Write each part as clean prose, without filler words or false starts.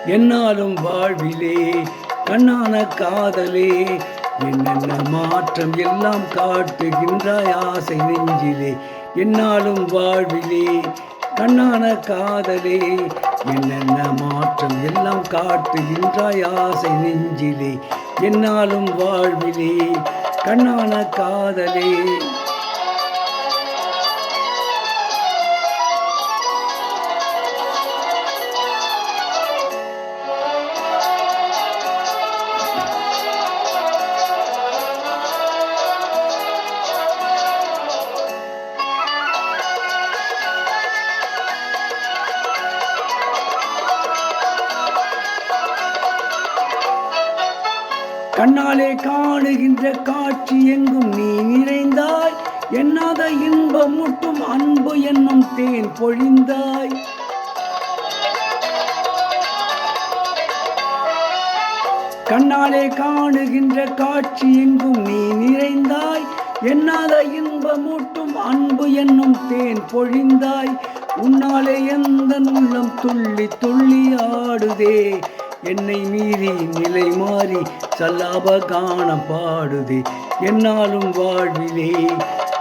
என்னாலும் வாழ்விலே கண்ணான காதலே என்னென்ன மாற்றம் எல்லாம் காட்டுகின்றாய் ஆசை நெஞ்சிலே. என்னாலும் வாழ்விலே கண்ணான காதலே என்னென்ன மாற்றம் எல்லாம் காட்டுகின்றாய் ஆசை நெஞ்சிலே. என்னாலும் வாழ்விலே கண்ணான காதலே. கண்ணாலே காணுகின்ற காட்சி எங்கும் நீ நிறைந்தாய். எண்ணாத இன்பம் முட்டும் அன்பு என்னும் தேன் பொழிந்தாய். கண்ணாலே காணுகின்ற காட்சி எங்கும் நீ நிறைந்தாய். எண்ணாத இன்பம் முட்டும் அன்பு என்னும் தேன் பொழிந்தாய். உன்னாலே எந்த உள்ளம் துள்ளி துள்ளி ஆடுதே. என்னை மீறி நிலை மாறி சல்லாப காணம் பாடுதே. என்னாலும் வாழ்விலே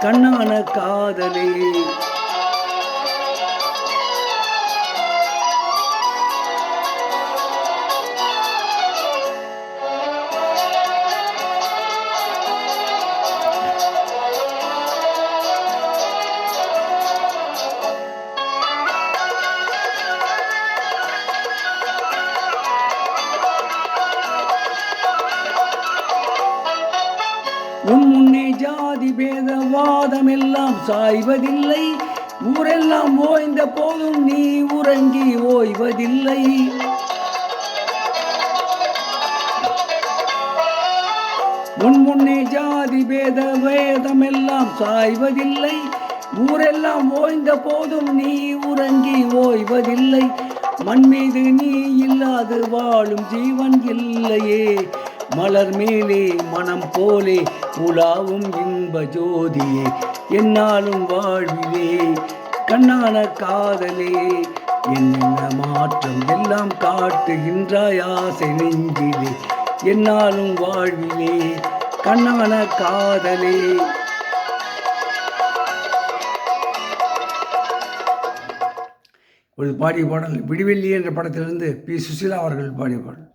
கண்ணான காதலே. உன் முன்னே ஜாதி பேதவாதம் எல்லாம் சாய்வதில்லை. ஊரெல்லாம் ஓய்ந்த போதும் நீ உறங்கி ஓய்வதில்லை. உன் முன்னே ஜாதி வேதம் எல்லாம் சாய்வதில்லை. ஊரெல்லாம் ஓய்ந்த போதும் நீ உறங்கி ஓய்வதில்லை. மண் மீது நீ இல்லாது வாழும் ஜீவன் இல்லையே. மலர் மேலே மனம் போலே உலாவும் இன்ப ஜோதியே. என்னாலும் வாழ்விலே கண்ணான காதலே என்னென்ன மாற்றம் எல்லாம் காட்டுகின்றாய் ஆசை நெஞ்சிலே. என்னாலும் வாழ்விலே கண்ணான காதலே. ஒரு பாடிய பாடல் விடிவெள்ளி என்ற படத்திலிருந்து பி. சுசீலா அவர்கள் பாடிய பாடல்.